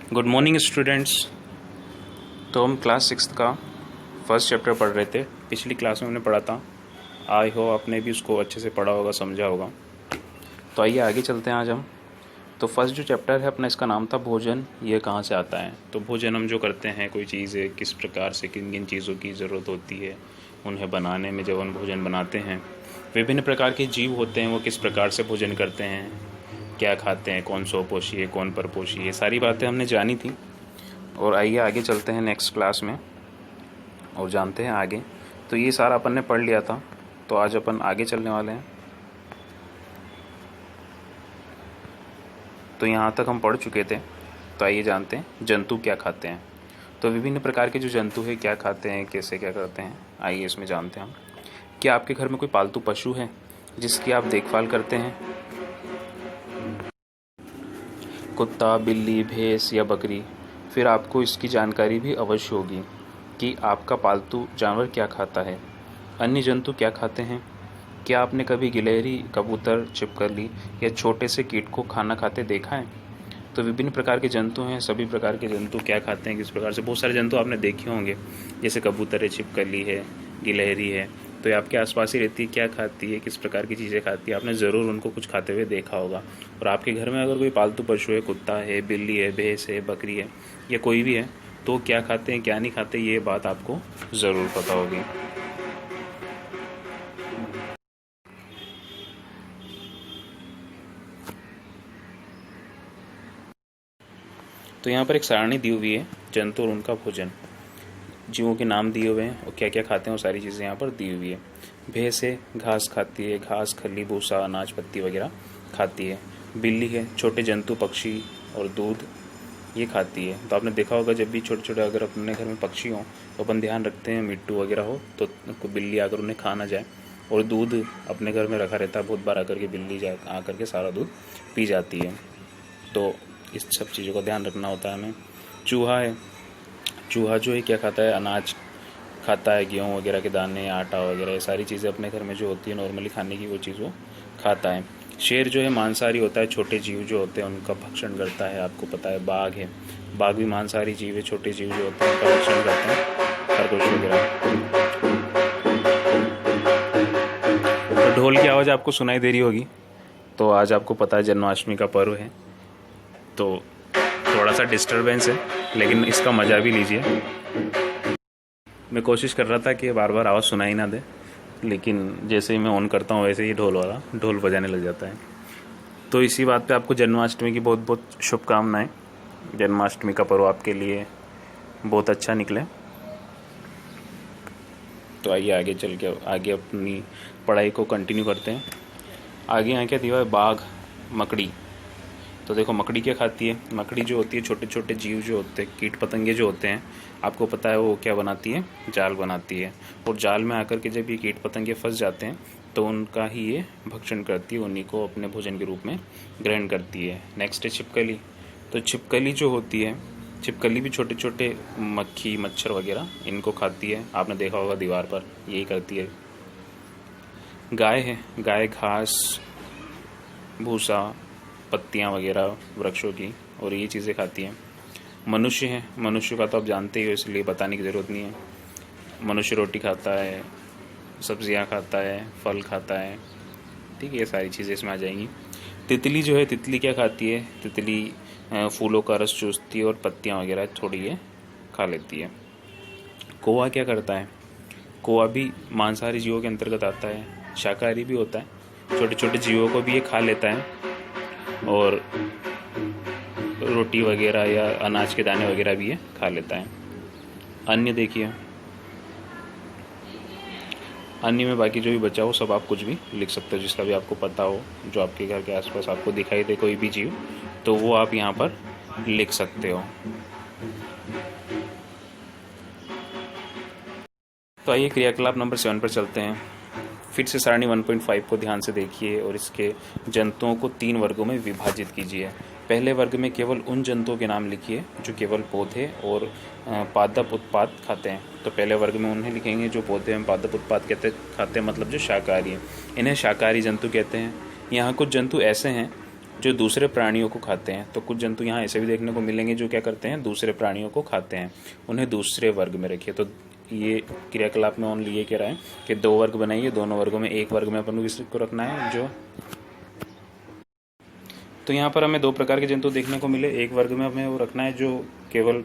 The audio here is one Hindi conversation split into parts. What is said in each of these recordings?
Good morning students. तो हम क्लास 6 का फर्स्ट चैप्टर पढ़ रहे थे। पिछली क्लास में हमने पढ़ा था। आई हो आपने भी उसको अच्छे से पढ़ा होगा, समझा होगा। तो आइए आगे चलते हैं आज हम। तो फर्स्ट जो चैप्टर है अपना, इसका नाम था भोजन। ये कहाँ से आता है? तो भोजन हम जो करते हैं, कोई चीज़ है, किस प्रकार से किन किन चीज़ों की ज़रूरत होती है उन्हें बनाने में। जब हम भोजन बनाते हैं, विभिन्न प्रकार के जीव होते हैं, वो किस प्रकार से भोजन करते हैं, क्या खाते हैं, कौन स्वपोषी है, कौन परपोषी है, सारी बातें हमने जानी थी। और आइए आगे चलते हैं नेक्स्ट क्लास में और जानते हैं आगे। तो ये सारा अपन ने पढ़ लिया था, तो आज अपन आगे चलने वाले हैं। तो यहाँ तक हम पढ़ चुके थे, तो आइए जानते हैं जंतु क्या खाते हैं। तो विभिन्न प्रकार के जो जंतु है क्या खाते हैं, कैसे क्या करते हैं, आइए इसमें जानते हैं हम। क्या आपके घर में कोई पालतू पशु है जिसकी आप देखभाल करते हैं? कुत्ता, बिल्ली, भैंस या बकरी। फिर आपको इसकी जानकारी भी अवश्य होगी कि आपका पालतू जानवर क्या खाता है, अन्य जंतु क्या खाते हैं। क्या आपने कभी गिलहरी, कबूतर, छिपकली या छोटे से कीट को खाना खाते देखा है? तो विभिन्न प्रकार के जंतु हैं, सभी प्रकार के जंतु क्या खाते हैं, किस प्रकार से। बहुत सारे जंतु आपने देखे होंगे, जैसे कबूतर है, छिपकली है, गिलहरी है। तो ये आपके आसपास ही रहती है, क्या खाती है, किस प्रकार की चीज़ें खाती है, आपने ज़रूर उनको कुछ खाते हुए देखा होगा। और आपके घर में अगर कोई पालतू पशु है, कुत्ता है, बिल्ली है, भैंस है, बकरी है या कोई भी है, तो क्या खाते हैं क्या नहीं खाते, ये बात आपको ज़रूर पता होगी। तो यहाँ पर एक सारणी दी हुई है, जंतु और उनका भोजन। जीवों के नाम दिए हुए हैं और क्या क्या खाते हैं वो सारी चीज़ें यहाँ पर दी हुई है। भैंस है, घास खाती है, घास, खली, भूसा, अनाज, पत्ती वगैरह खाती है। बिल्ली है, छोटे जंतु, पक्षी और दूध ये खाती है। तो आपने देखा होगा, जब भी छोटे छोटे अगर अपने घर में पक्षी हों तो अपन ध्यान रखते हैं मिट्टू वगैरह हो तो बिल्ली आकर उन्हें खा ना जाए। और दूध अपने घर में रखा रहता है, बहुत बार आकर के बिल्ली जा आकर के सारा दूध पी जाती है। तो इस सब चीज़ों का ध्यान रखना होता है हमें। चूहा है, चूहा जो है क्या खाता है, अनाज खाता है, गेहूँ वगैरह के दाने, आटा वगैरह, ये सारी चीज़ें अपने घर में जो होती है नॉर्मली खाने की, वो चीज़ वो खाता है। शेर जो है मांसाहारी होता है, छोटे जीव जो होते हैं उनका भक्षण करता है, आपको पता है। बाघ है, बाघ भी मांसाहारी जीव है, छोटे जीव जो होते हैं उनका भक्षण करता है, खरगोश वगैरह। तो ढोल की आवाज़ आपको सुनाई दे रही होगी, तो आज आपको पता है जन्माष्टमी का पर्व है, तो थोड़ा सा डिस्टरबेंस है, लेकिन इसका मज़ा भी लीजिए। मैं कोशिश कर रहा था कि बार बार आवाज़ सुनाई ना दे, लेकिन जैसे ही मैं ऑन करता हूँ वैसे ही ढोल वाला ढोल बजाने लग जाता है। तो इसी बात पे आपको जन्माष्टमी की बहुत बहुत शुभकामनाएं। जन्माष्टमी का पर्व आपके लिए बहुत अच्छा निकले। तो आइए आगे चल के आगे अपनी पढ़ाई को कंटिन्यू करते हैं। आगे यहाँ क्या दिया है, बाघ, मकड़ी। तो देखो मकड़ी क्या खाती है। मकड़ी जो होती है, छोटे छोटे जीव जो होते हैं, कीट पतंगे जो होते हैं, आपको पता है वो क्या बनाती है, जाल बनाती है। और जाल में आकर के जब ये कीट पतंगे फंस जाते हैं तो उनका ही ये भक्षण करती है, उन्हीं को अपने भोजन के रूप में ग्रहण करती है। नेक्स्ट है छिपकली। तो छिपकली जो होती है, छिपकली भी छोटे छोटे मक्खी, मच्छर वगैरह इनको खाती है, आपने देखा होगा दीवार पर यही करती है। गाय है, गाय घास, भूसा, पत्तियाँ वगैरह वृक्षों की और ये चीज़ें खाती हैं। मनुष्य है, मनुष्य का तो आप जानते ही हो, इसलिए बताने की ज़रूरत नहीं है। मनुष्य रोटी खाता है, सब्जियां खाता है, फल खाता है, ठीक है, ये सारी चीज़ें इसमें आ जाएंगी। तितली जो है, तितली क्या खाती है, तितली फूलों का रस चूसती है और पत्तियाँ वगैरह थोड़ी ये खा लेती है। कौवा क्या करता है, कौवा भी मांसाहारी जीवों के अंतर्गत आता है, शाकाहारी भी होता है, छोटे छोटे जीवों को भी ये खा लेता है और रोटी वगैरह या अनाज के दाने वगैरह भी ये खा लेता है। अन्य देखिए, अन्य में बाकी जो भी बचा हो सब आप कुछ भी लिख सकते हो, जिसका भी आपको पता हो, जो आपके घर के आसपास आपको दिखाई दे कोई भी जीव, तो वो आप यहाँ पर लिख सकते हो। तो आइए क्रियाकलाप नंबर 7 पर चलते हैं। फिर से सारणी 1.5 को ध्यान से देखिए और इसके जंतुओं को 3 वर्गों में विभाजित कीजिए। पहले वर्ग में केवल उन जंतुओं के नाम लिखिए जो केवल पौधे और पादप उत्पाद खाते हैं। तो पहले वर्ग में उन्हें लिखेंगे जो पौधे एवं पादप उत्पाद खाते हैं, मतलब जो शाकाहारी हैं, इन्हें शाकाहारी जंतु कहते हैं। यहाँ कुछ जंतु ऐसे हैं जो दूसरे प्राणियों को खाते हैं। तो कुछ जंतु यहाँ ऐसे भी देखने को मिलेंगे जो क्या करते हैं, दूसरे प्राणियों को खाते हैं, उन्हें दूसरे वर्ग में रखिए। तो ये क्रियाकलाप में ओनली ये कह रहा है कि 2 वर्ग बनाइए, दोनों वर्गों में एक वर्ग में अपन को किसको रखना है, जो तो यहाँ पर हमें 2 प्रकार के जंतु देखने को मिले। एक वर्ग में हमें वो रखना है जो केवल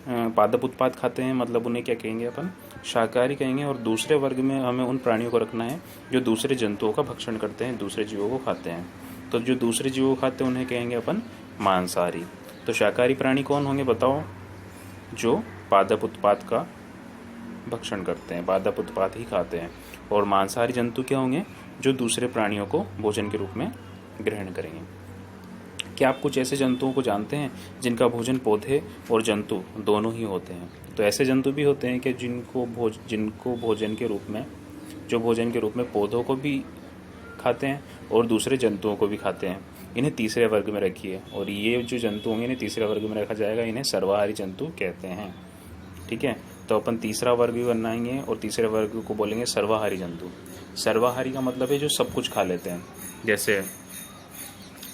पादप उत्पाद खाते हैं, मतलब उन्हें क्या कहेंगे अपन, शाकाहारी कहेंगे। और दूसरे वर्ग में हमें उन प्राणियों को रखना है जो दूसरे जंतुओं का भक्षण करते हैं, दूसरे जीवों को खाते हैं। तो जो दूसरे जीवों को खाते हैं उन्हें कहेंगे अपन मांसाहारी। तो शाकाहारी प्राणी कौन होंगे बताओ, जो पादप उत्पाद का भक्षण करते हैं, पादप उत्पाद ही खाते हैं। और मांसाहारी जंतु क्या होंगे, जो दूसरे प्राणियों को भोजन के रूप में ग्रहण करेंगे। क्या आप कुछ ऐसे जंतुओं को जानते हैं जिनका भोजन पौधे और जंतु दोनों ही होते हैं? तो ऐसे जंतु भी होते हैं कि जिनको भोजन के रूप में, जो भोजन के रूप में पौधों को भी खाते हैं और दूसरे जंतुओं को भी खाते हैं। इन्हें तीसरे वर्ग में रखिए। और ये जो जंतु होंगे इन्हें तीसरे वर्ग में रखा जाएगा, इन्हें सर्वाहारी जंतु कहते हैं। ठीक है, तो अपन तीसरा वर्ग भी बनाएंगे और तीसरे वर्ग को बोलेंगे सर्वाहारी जंतु। सर्वाहारी का मतलब है जो सब कुछ खा लेते हैं, जैसे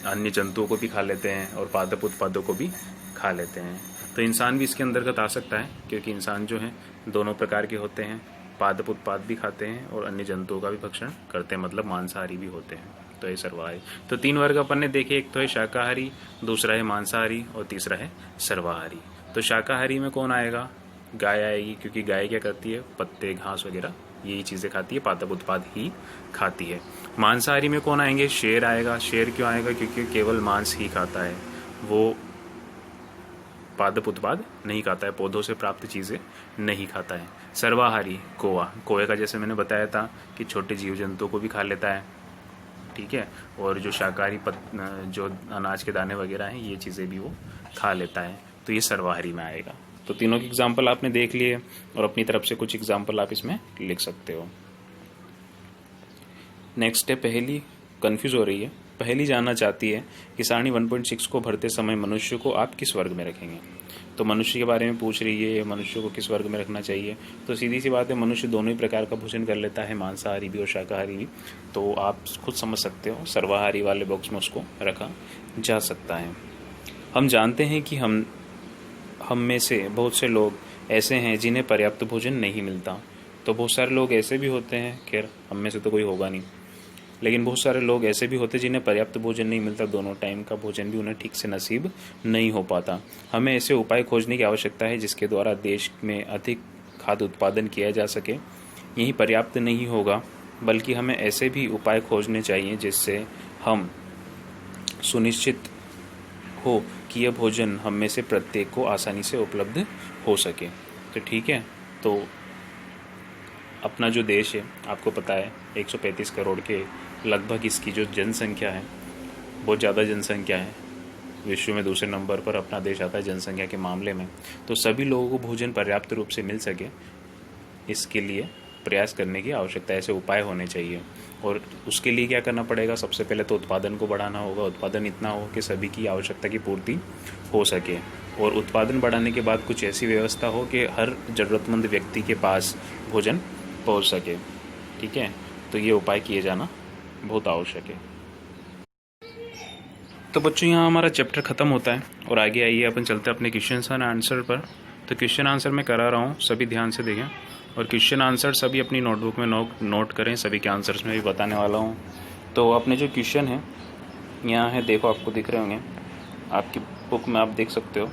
अन्य जंतुओं को भी खा लेते हैं और पादप उत्पादों को भी खा लेते हैं। तो इंसान भी इसके अंतर्गत आ सकता है, क्योंकि इंसान जो है दोनों प्रकार के होते हैं, पादप उत्पाद भी खाते हैं और अन्य जंतुओं का भी भक्षण करते हैं, मतलब मांसाहारी भी होते हैं। तो ये सर्वाहारी। तो 3 वर्ग अपन ने देखे, एक तो है शाकाहारी, दूसरा है मांसाहारी और तीसरा है सर्वाहारी। तो शाकाहारी में कौन आएगा, गाय आएगी, क्योंकि गाय क्या करती है, पत्ते घास वगैरह यही चीज़ें खाती है, पादप उत्पाद ही खाती है। मांसाहारी में कौन आएंगे, शेर आएगा। शेर क्यों आएगा, क्योंकि केवल मांस ही खाता है, वो पादप उत्पाद नहीं खाता है, पौधों से प्राप्त चीज़ें नहीं खाता है। सर्वाहारी कौवा, कौवे का जैसे मैंने बताया था कि छोटे जीव जंतुओं को भी खा लेता है, ठीक है। और जो शाकाहारी जो अनाज के दाने वगैरह हैं ये चीज़ें भी वो खा लेता है, तो ये सर्वाहारी में आएगा। तो तीनों के एग्जाम्पल आपने देख लिए और अपनी तरफ से कुछ एग्जाम्पल आप इसमें लिख सकते हो। नेक्स्ट है पहेली, कंफ्यूज हो रही है। पहेली जानना चाहती है कि सारणी 1.6 को भरते समय मनुष्य को आप किस वर्ग में रखेंगे। तो मनुष्य के बारे में पूछ रही है, मनुष्य को किस वर्ग में रखना चाहिए। तो सीधी सी बात है, मनुष्य दोनों ही प्रकार का भोजन कर लेता है, मांसाहारी भी और शाकाहारी भी। तो आप खुद समझ सकते हो, सर्वाहारी वाले बॉक्स में उसको रखा जा सकता है। हम जानते हैं कि हम में से बहुत से लोग ऐसे हैं जिन्हें पर्याप्त भोजन नहीं मिलता। तो बहुत सारे लोग ऐसे भी होते हैं, खैर हम में से तो कोई होगा नहीं, लेकिन बहुत सारे लोग ऐसे भी होते हैं जिन्हें पर्याप्त भोजन नहीं मिलता, दोनों टाइम का भोजन भी उन्हें ठीक से नसीब नहीं हो पाता। हमें ऐसे उपाय खोजने की आवश्यकता है जिसके द्वारा देश में अधिक खाद्य उत्पादन किया जा सके। यही पर्याप्त नहीं होगा, बल्कि हमें ऐसे भी उपाय खोजने चाहिए जिससे हम सुनिश्चित हो कि यह भोजन हम में से प्रत्येक को आसानी से उपलब्ध हो सके। तो ठीक है, तो अपना जो देश है आपको पता है 135 करोड़ के लगभग इसकी जो जनसंख्या है, बहुत ज़्यादा जनसंख्या है, विश्व में दूसरे नंबर पर अपना देश आता है जनसंख्या के मामले में। तो सभी लोगों को भोजन पर्याप्त रूप से मिल सके, इसके लिए प्रयास करने की आवश्यकता है, ऐसे उपाय होने चाहिए। और उसके लिए क्या करना पड़ेगा, सबसे पहले तो उत्पादन को बढ़ाना होगा। उत्पादन इतना हो कि सभी की आवश्यकता की पूर्ति हो सके, और उत्पादन बढ़ाने के बाद कुछ ऐसी व्यवस्था हो कि हर ज़रूरतमंद व्यक्ति के पास भोजन पहुंच सके। ठीक है, तो ये उपाय किए जाना बहुत आवश्यक है। तो बच्चों यहाँ हमारा चैप्टर ख़त्म होता है और आगे आइए अपन चलते हैं अपने क्वेश्चन एंड आंसर पर। तो क्वेश्चन आंसर मैं करा रहा हूँ, सभी ध्यान से देखें और क्वेश्चन आंसर सभी अपनी नोटबुक में नोट करें। सभी के आंसर्स में भी बताने वाला हूँ। तो अपने जो क्वेश्चन है यहाँ है, देखो आपको दिख रहे होंगे, आपकी बुक में आप देख सकते हो।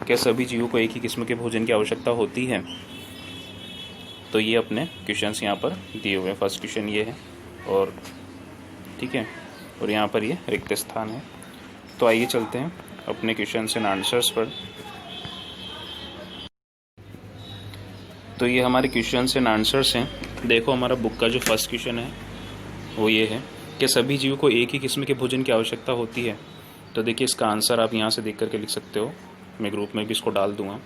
क्या सभी जीवों को एक ही किस्म के भोजन की आवश्यकता होती है? तो ये अपने क्वेश्चंस यहाँ पर दिए हुए हैं। फर्स्ट क्वेश्चन ये है, और ठीक है, और यहाँ पर ये रिक्त स्थान है। तो आइए चलते हैं अपने क्वेश्चंस एंड आंसर्स पर। तो ये हमारे क्वेश्चंस एंड आंसर्स हैं। देखो हमारा बुक का जो फर्स्ट क्वेश्चन है वो ये है कि सभी जीवों को एक ही किस्म के भोजन की आवश्यकता होती है। तो देखिए इसका आंसर आप यहाँ से देख करके लिख सकते हो, मैं ग्रुप में भी इसको डाल दूंगा।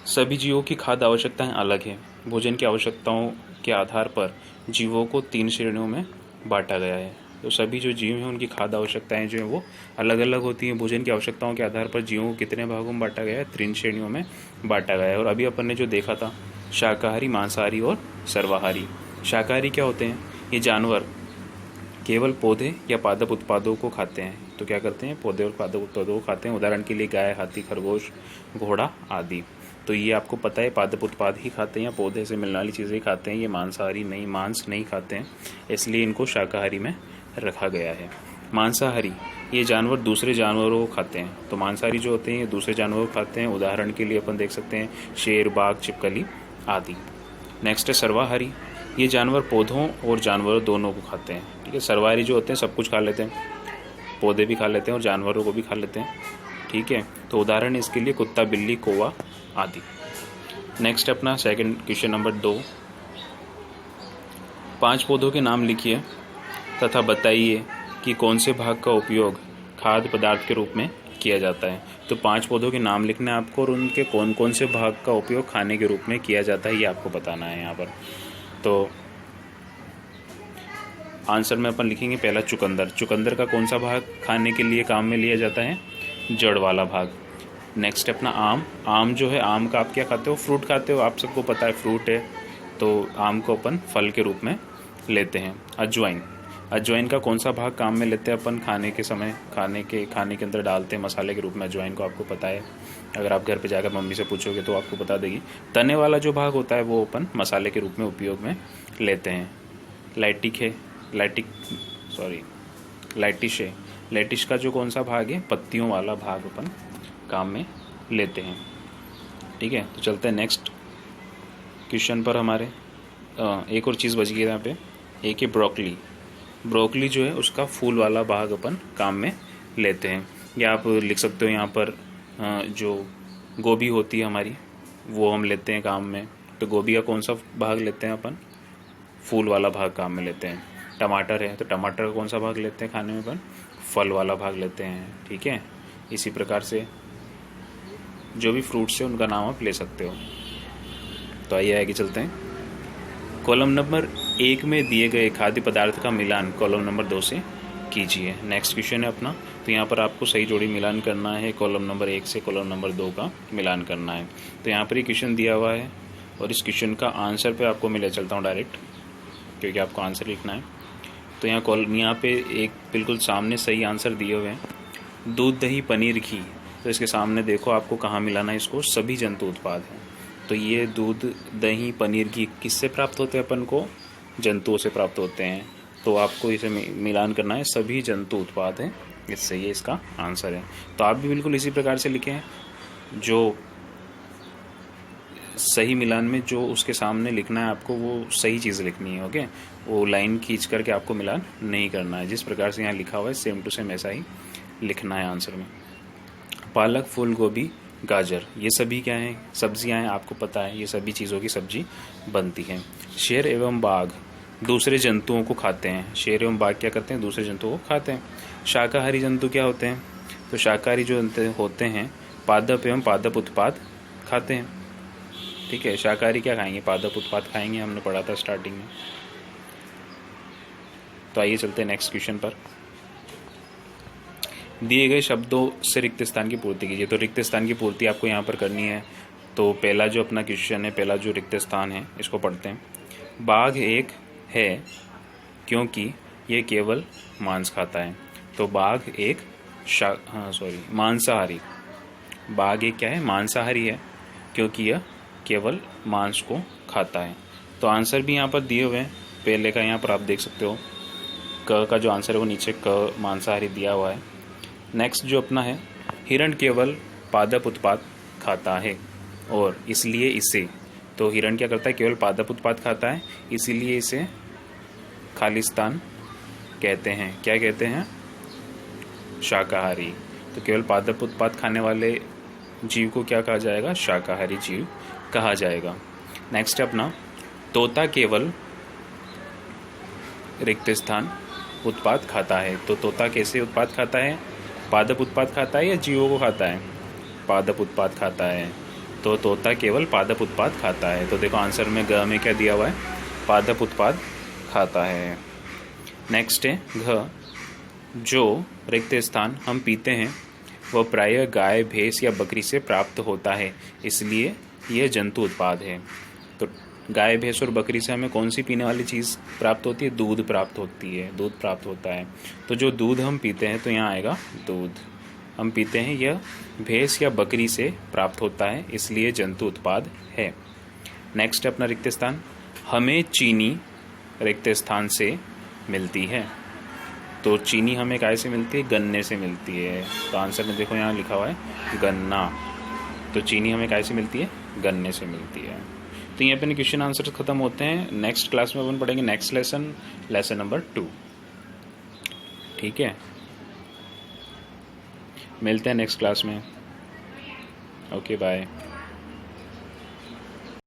सभी जीवों की खाद्य आवश्यकताएं अलग हैं। भोजन की आवश्यकताओं के आधार पर जीवों को 3 श्रेणियों में बांटा गया है। तो सभी जो जीव हैं उनकी खाद्य आवश्यकताएं जो हैं वो अलग अलग होती हैं। भोजन की आवश्यकताओं के आधार पर जीवों को कितने भागों में बांटा गया है? 3 श्रेणियों में बांटा गया है। और अभी अपन ने जो देखा था शाकाहारी, मांसाहारी और सर्वाहारी। शाकाहारी क्या होते हैं? ये जानवर केवल पौधे या पादप उत्पादों को खाते हैं। तो क्या करते हैं, पौधे और पादप उत्पादों को खाते हैं। उदाहरण के लिए गाय, हाथी, खरगोश, घोड़ा आदि। तो ये आपको पता है पादप उत्पाद ही खाते हैं या पौधे से मिलने वाली चीज़ें खाते हैं। ये मांसाहारी नहीं, मांस नहीं खाते हैं, इसलिए इनको शाकाहारी में रखा गया है। मांसाहारी, ये जानवर दूसरे जानवरों को खाते हैं। तो मांसाहारी जो होते हैं ये दूसरे जानवरों को खाते हैं। उदाहरण के लिए अपन देख सकते हैं शेर, बाघ, छिपकली आदि। नेक्स्ट है सर्वाहारी, ये जानवर पौधों और जानवरों दोनों को खाते हैं। ठीक है, सर्वाहारी जो होते हैं सब कुछ खा लेते हैं, पौधे भी खा लेते हैं और जानवरों को भी खा लेते हैं। ठीक है, तो उदाहरण इसके लिए कुत्ता, बिल्ली, कौवा आदि। नेक्स्ट अपना सेकंड क्वेश्चन नंबर 2, 5 पौधों के नाम लिखिए तथा बताइए कि कौन से भाग का उपयोग खाद्य पदार्थ के रूप में किया जाता है। तो 5 पौधों के नाम लिखने हैं आपको और उनके कौन कौन से भाग का उपयोग खाने के रूप में किया जाता है ये आपको बताना है यहाँ पर। तो आंसर में अपन लिखेंगे पहला चुकंदर। चुकंदर का कौन सा भाग खाने के लिए काम में लिया जाता है, जड़ वाला भाग। नेक्स्ट अपना आम। आम जो है, आम का आप क्या खाते हो, फ्रूट खाते हो, आप सबको पता है फ्रूट है। तो आम को अपन फल के रूप में लेते हैं। अजवाइन, अजवाइन का कौन सा भाग काम में लेते हैं अपन खाने के समय, खाने के अंदर डालते हैं मसाले के रूप में। अजवाइन को आपको पता है, अगर आप घर पे जाकर मम्मी से पूछोगे तो आपको बता देगी। तने वाला जो भाग होता है वो अपन मसाले के रूप में उपयोग में लेते हैं। लाइटिश है, लेटिश का जो कौन सा भाग है, पत्तियों वाला भाग अपन काम में लेते हैं। ठीक है, तो चलते हैं नेक्स्ट क्वेश्चन पर हमारे। एक और चीज़ बच गई यहाँ पे, एक है ब्रोकली। ब्रोकली जो है उसका फूल वाला भाग अपन काम में लेते हैं। या आप लिख सकते हो यहाँ पर जो गोभी होती है हमारी वो हम लेते हैं काम में। तो गोभी का कौन सा भाग लेते हैं अपन, फूल वाला भाग काम में लेते हैं। टमाटर है तो टमाटर का कौन सा भाग लेते हैं खाने में अपन, फल वाला भाग लेते हैं। ठीक है, इसी प्रकार से जो भी फ्रूट्स है उनका नाम आप ले सकते हो। तो आइए आगे चलते हैं। कॉलम नंबर 1 में दिए गए खाद्य पदार्थ का मिलान कॉलम नंबर 2 से कीजिए। नेक्स्ट क्वेश्चन है अपना। तो यहाँ पर आपको सही जोड़ी मिलान करना है, कॉलम नंबर 1 से कॉलम नंबर 2 का मिलान करना है। तो यहाँ पर ये क्वेश्चन दिया हुआ है और इस क्वेश्चन का आंसर पे आपको मैं ले चलता हूँ डायरेक्ट, क्योंकि आपको आंसर लिखना है। तो यहाँ पे एक बिल्कुल सामने सही आंसर दिए हुए हैं, दूध, दही, पनीर, घी। तो इसके सामने देखो आपको कहाँ मिलाना है इसको, सभी जंतु उत्पाद हैं। तो ये दूध, दही, पनीर, घी किससे प्राप्त होते हैं अपन को, जंतुओं से प्राप्त होते हैं। तो आपको इसे मिलान करना है, सभी जंतु उत्पाद हैं, इससे ये इसका आंसर है। तो आप भी बिल्कुल इसी प्रकार से लिखें, जो सही मिलान में जो उसके सामने लिखना है आपको वो सही चीज़ लिखनी है। ओके, वो लाइन खींच करके आपको मिलान नहीं करना है। जिस प्रकार से यहाँ लिखा हुआ है सेम टू सेम ऐसा ही लिखना है आंसर में। पालक, फूल गोभी, गाजर, ये सभी क्या हैं, सब्जियां हैं। आपको पता है ये सभी चीज़ों की सब्जी बनती हैं। शेर एवं बाघ दूसरे जंतुओं को खाते हैं। शेर एवं बाघ क्या करते हैं, दूसरे जंतुओं को खाते हैं। शाकाहारी जंतु क्या होते हैं, तो शाकाहारी जो होते हैं पादप एवं पादप उत्पाद खाते हैं। ठीक है, शाकाहारी क्या खाएंगे, पादप उत्पाद खाएंगे, हमने पढ़ा था स्टार्टिंग में। तो आइए चलते हैं नेक्स्ट क्वेश्चन पर। दिए गए शब्दों से रिक्त स्थान की पूर्ति कीजिए। तो रिक्त स्थान की पूर्ति आपको यहाँ पर करनी है। तो पहला जो अपना क्वेश्चन है, पहला जो रिक्त स्थान है इसको पढ़ते हैं। बाघ एक है क्योंकि ये केवल मांस खाता है। तो बाघ एक मांसाहारी, बाघ एक क्या है, मांसाहारी है, क्योंकि यह केवल मांस को खाता है। तो आंसर भी यहाँ पर दिए हुए हैं, पहले का यहाँ पर आप देख सकते हो, क का जो आंसर है वो नीचे क मांसाहारी दिया हुआ है। नेक्स्ट जो अपना है, हिरण केवल पादप उत्पाद खाता है और इसलिए इसे, तो हिरण क्या करता है, केवल पादप उत्पाद खाता है, इसीलिए इसे खालिस्तान कहते हैं। क्या कहते हैं, शाकाहारी। तो केवल पादप उत्पाद खाने वाले जीव को क्या कहा जाएगा, शाकाहारी जीव कहा जाएगा। नेक्स्ट अपना, तोता केवल रिक्त स्थान उत्पाद खाता है। तो तोता कैसे उत्पाद खाता है, पादप उत्पाद खाता है या जीवों को खाता है, पादप उत्पाद खाता है। तो तोता केवल पादप उत्पाद खाता है। तो देखो आंसर में ग में क्या दिया हुआ है, पादप उत्पाद खाता है। नेक्स्ट है घ, जो रिक्त स्थान हम पीते हैं वह प्रायः गाय, भैंस या बकरी से प्राप्त होता है, इसलिए यह जंतु उत्पाद है। तो गाय भैंस और बकरी से हमें कौन सी पीने वाली चीज़ प्राप्त होती है? दूध प्राप्त होती है, दूध प्राप्त होता है। तो जो दूध हम पीते हैं तो यहाँ आएगा दूध। हम पीते हैं यह भैंस या बकरी से प्राप्त होता है, इसलिए जंतु उत्पाद है। नेक्स्ट है अपना रिक्त स्थान। हमें चीनी रिक्त स्थान से मिलती है। तो चीनी हमें काय से मिलती है? गन्ने से मिलती है। तो आंसर में देखो यहाँ लिखा हुआ है गन्ना। तो चीनी हमें काय से मिलती है? गन्ने से मिलती है। तो यहाँ पे अपने क्वेश्चन आंसर खत्म होते हैं। नेक्स्ट क्लास में अपन पढ़ेंगे नेक्स्ट लेसन नंबर 2। ठीक है, मिलते हैं नेक्स्ट क्लास में। Okay bye.